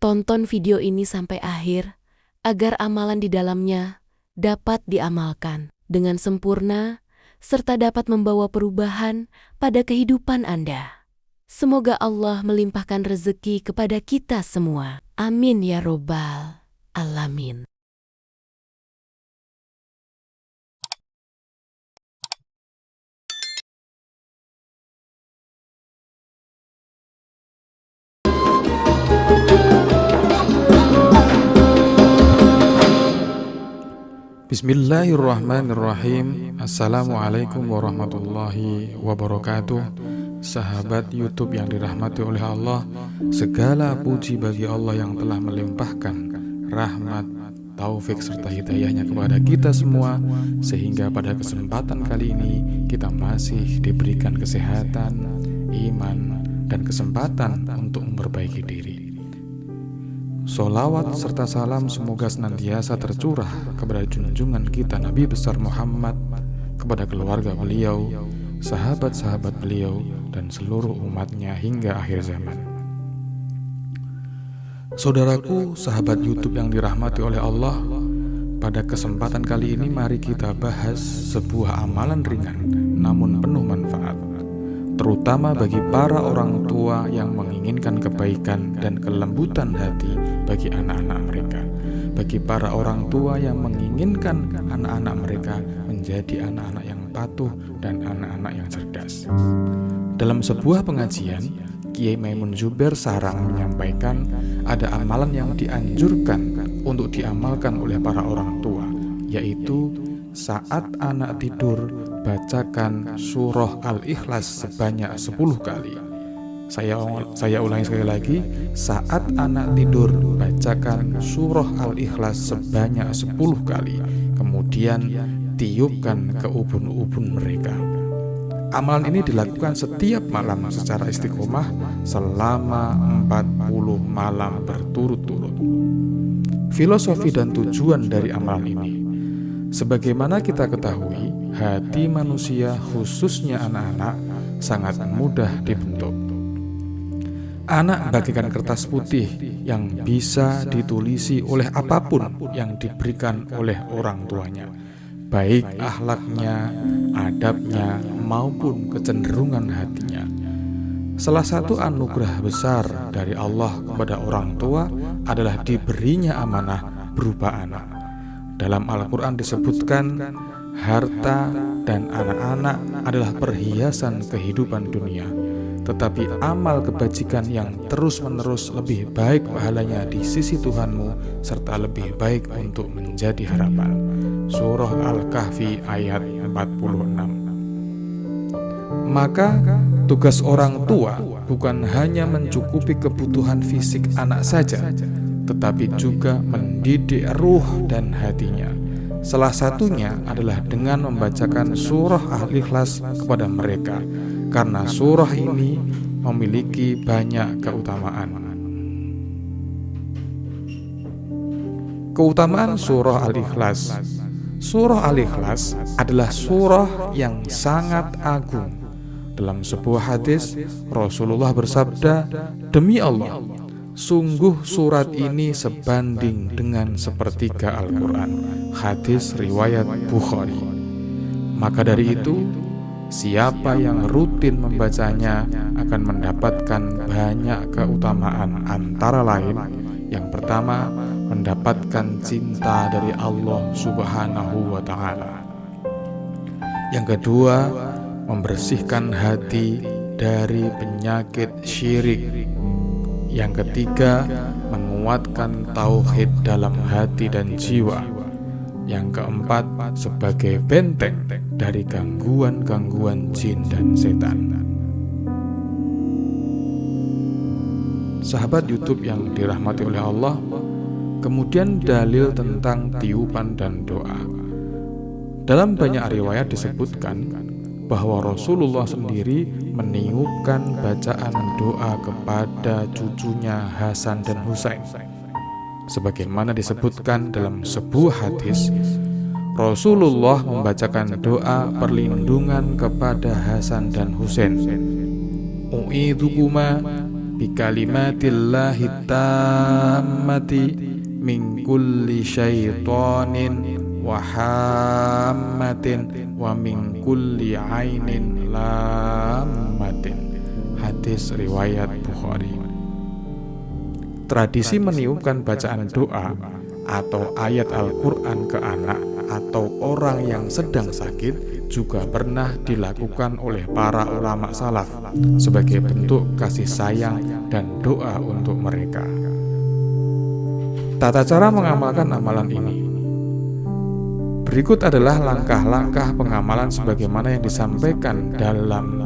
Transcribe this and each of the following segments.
Tonton video ini sampai akhir agar amalan di dalamnya dapat diamalkan dengan sempurna serta dapat membawa perubahan pada kehidupan Anda. Semoga Allah melimpahkan rezeki kepada kita semua. Amin ya robbal alamin. Bismillahirrahmanirrahim. Assalamualaikum warahmatullahi wabarakatuh. Sahabat YouTube yang dirahmati oleh Allah, segala puji bagi Allah yang telah melimpahkan rahmat, taufik serta hidayahnya kepada kita semua, sehingga pada kesempatan kali ini kita masih diberikan kesehatan, iman, dan kesempatan untuk memperbaiki diri. Sholawat serta salam semoga senantiasa tercurah kepada junjungan kita Nabi besar Muhammad, kepada keluarga beliau, sahabat-sahabat beliau, dan seluruh umatnya hingga akhir zaman. Saudaraku, sahabat YouTube yang dirahmati oleh Allah, pada kesempatan kali ini mari kita bahas sebuah amalan ringan namun penuh manfaat, terutama bagi para orang tua yang menginginkan kebaikan dan kelembutan hati bagi anak-anak mereka, bagi para orang tua yang menginginkan anak-anak mereka menjadi anak-anak yang patuh dan anak-anak yang cerdas. Dalam sebuah pengajian, Kiai Maimun Zubair Sarang menyampaikan ada amalan yang dianjurkan untuk diamalkan oleh para orang tua, yaitu saat anak tidur, bacakan surah Al-Ikhlas sebanyak 10 kali. Saya ulangi sekali lagi, saat anak tidur, bacakan surah Al-Ikhlas sebanyak 10 kali. Kemudian tiupkan ke ubun-ubun mereka. Amalan ini dilakukan setiap malam secara istiqomah selama 40 malam berturut-turut. Filosofi dan tujuan dari amalan ini, sebagaimana kita ketahui, hati manusia khususnya anak-anak sangat mudah dibentuk. Anak bagaikan kertas putih yang bisa ditulisi oleh apapun yang diberikan oleh orang tuanya, baik akhlaknya, adabnya, maupun kecenderungan hatinya. Salah satu anugerah besar dari Allah kepada orang tua adalah diberinya amanah berupa anak. Dalam Al-Quran disebutkan, harta dan anak-anak adalah perhiasan kehidupan dunia, tetapi amal kebajikan yang terus-menerus lebih baik pahalanya di sisi Tuhanmu, serta lebih baik untuk menjadi harapan. Surah Al-Kahfi ayat 46. Maka tugas orang tua bukan hanya mencukupi kebutuhan fisik anak saja, tetapi juga mendidik ruh dan hatinya. Salah satunya adalah dengan membacakan surah Al-Ikhlas kepada mereka, karena surah ini memiliki banyak keutamaan. Keutamaan surah Al-Ikhlas. Surah Al-Ikhlas adalah surah yang sangat agung. Dalam sebuah hadis, Rasulullah bersabda, "Demi Allah, sungguh surat ini sebanding dengan sepertiga Al-Quran." Hadis riwayat Bukhari. Maka dari itu, siapa yang rutin membacanya akan mendapatkan banyak keutamaan, antara lain, yang pertama, mendapatkan cinta dari Allah Subhanahu wa Ta'ala. Yang kedua, membersihkan hati dari penyakit syirik. Yang ketiga, menguatkan tauhid dalam hati dan jiwa. Yang keempat, sebagai benteng dari gangguan-gangguan jin dan setan. Sahabat YouTube yang dirahmati oleh Allah, kemudian dalil tentang tiupan dan doa. Dalam banyak riwayat disebutkan bahwa Rasulullah sendiri meniupkan bacaan doa kepada cucunya Hasan dan Husain. Sebagaimana disebutkan dalam sebuah hadis, Rasulullah membacakan doa perlindungan kepada Hasan dan Husain. U'idhukuma bikalimatillahi tammati min kulli syaitanin wa hammatin wa min kulli ainin lammatin. Hadis riwayat Bukhari. Tradisi meniupkan bacaan doa atau ayat Al-Quran ke anak atau orang yang sedang sakit juga pernah dilakukan oleh para ulama salaf sebagai bentuk kasih sayang dan doa untuk mereka. Tata cara mengamalkan amalan ini. Berikut adalah langkah-langkah pengamalan sebagaimana yang disampaikan dalam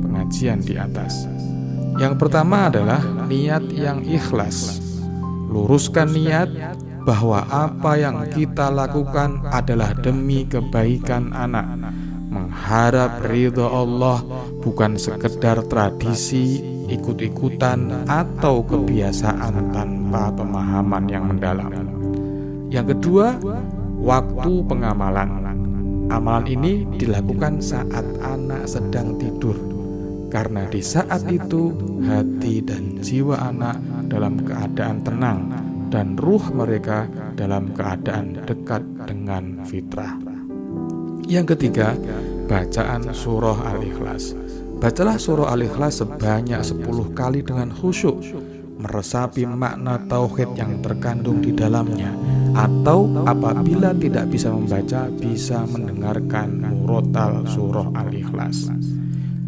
pengajian di atas. Yang pertama adalah niat yang ikhlas. Luruskan niat bahwa apa yang kita lakukan adalah demi kebaikan anak, mengharap ridha Allah, bukan sekedar tradisi, ikut-ikutan, atau kebiasaan tanpa pemahaman yang mendalam. Yang kedua, waktu pengamalan. Amalan ini dilakukan saat anak sedang tidur, karena di saat itu hati dan jiwa anak dalam keadaan tenang dan ruh mereka dalam keadaan dekat dengan fitrah. Yang ketiga, bacaan surah Al-Ikhlas. Bacalah surah Al-Ikhlas sebanyak 10 kali dengan khusyuk, meresapi makna tauhid yang terkandung di dalamnya, atau apabila tidak bisa membaca, bisa mendengarkan murotal surah Al-Ikhlas.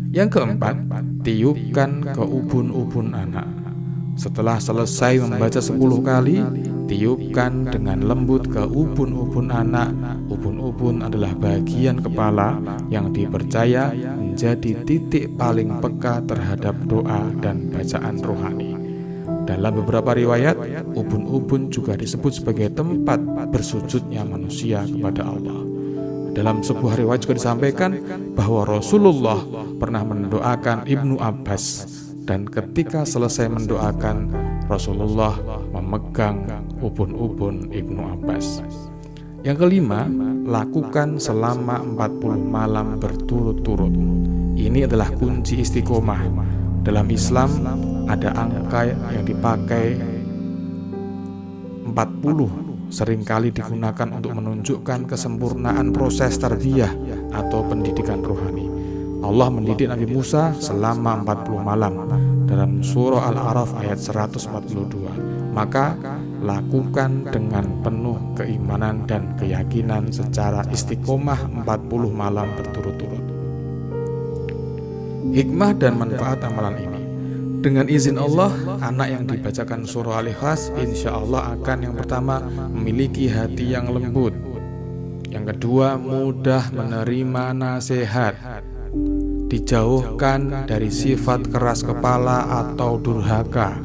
Yang keempat, tiupkan ke ubun-ubun anak. Setelah selesai membaca 10 kali, tiupkan dengan lembut ke ubun-ubun anak. Ubun-ubun adalah bagian kepala yang dipercaya menjadi titik paling peka terhadap doa dan bacaan rohani. Dalam beberapa riwayat, ubun-ubun juga disebut sebagai tempat bersujudnya manusia kepada Allah. Dalam sebuah riwayat juga disampaikan bahwa Rasulullah pernah mendoakan Ibnu Abbas, dan ketika selesai mendoakan, Rasulullah memegang ubun-ubun Ibnu Abbas. Yang kelima, lakukan selama 40 malam berturut-turut. Ini adalah kunci istiqomah. Dalam Islam ada angka yang dipakai 40, seringkali digunakan untuk menunjukkan kesempurnaan proses tarbiyah atau pendidikan rohani. Allah mendidik Nabi Musa selama 40 malam dalam surah Al-A'raf ayat 142. Maka lakukan dengan penuh keimanan dan keyakinan secara istiqomah 40 malam berturut-turut. Hikmah dan manfaat amalan ini. Dengan izin Allah, anak yang dibacakan surah Al-Ikhlas insya Allah akan yang pertama memiliki hati yang lembut. Yang kedua, mudah menerima nasihat, dijauhkan dari sifat keras kepala atau durhaka.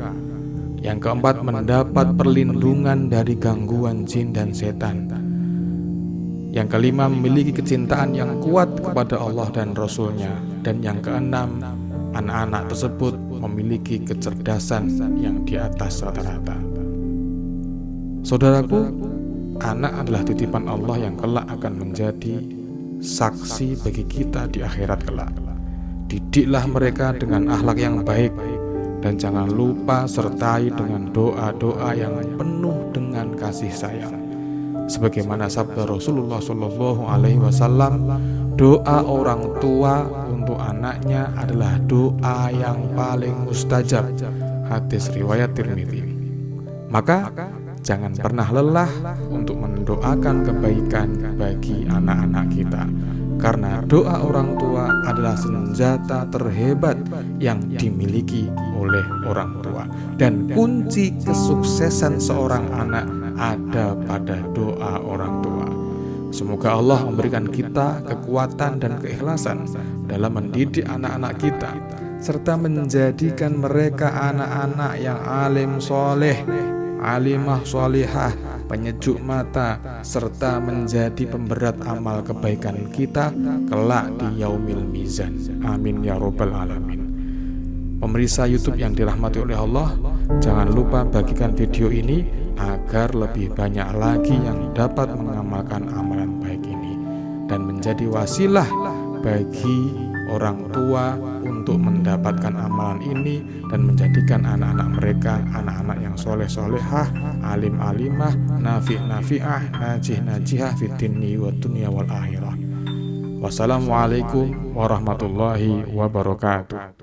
Yang keempat, mendapat perlindungan dari gangguan jin dan setan. Yang kelima, memiliki kecintaan yang kuat kepada Allah dan Rasul-Nya. Dan yang keenam, anak-anak tersebut memiliki kecerdasan yang di atas rata-rata. Saudaraku, anak adalah titipan Allah yang kelak akan menjadi saksi bagi kita di akhirat kelak. Didiklah mereka dengan akhlak yang baik, dan jangan lupa sertai dengan doa-doa yang penuh dengan kasih sayang. Sebagaimana sabda Rasulullah SAW, doa orang tua untuk anaknya adalah doa yang paling mustajab. Hadis riwayat Tirmidzi. Maka jangan pernah lelah untuk mendoakan kebaikan bagi anak-anak kita, karena doa orang tua adalah senjata terhebat yang dimiliki oleh orang tua, dan kunci kesuksesan seorang anak ada pada doa orang tua. Semoga Allah memberikan kita kekuatan dan keikhlasan dalam mendidik anak-anak kita, serta menjadikan mereka anak-anak yang alim soleh, alimah solihah, penyejuk mata, serta menjadi pemberat amal kebaikan kita kelak di yaumil mizan. Amin ya robbal alamin. Pemirsa YouTube yang dirahmati oleh Allah, jangan lupa bagikan video ini agar lebih banyak lagi yang dapat mengamalkan amalan baik ini dan menjadi wasilah bagi orang tua untuk mendapatkan amalan ini dan menjadikan anak-anak mereka anak-anak yang soleh-solehah, alim-alimah, nafi'-nafi'ah, najih-najihah fid dunya wa dunya wal akhirah. Wassalamualaikum warahmatullahi wabarakatuh.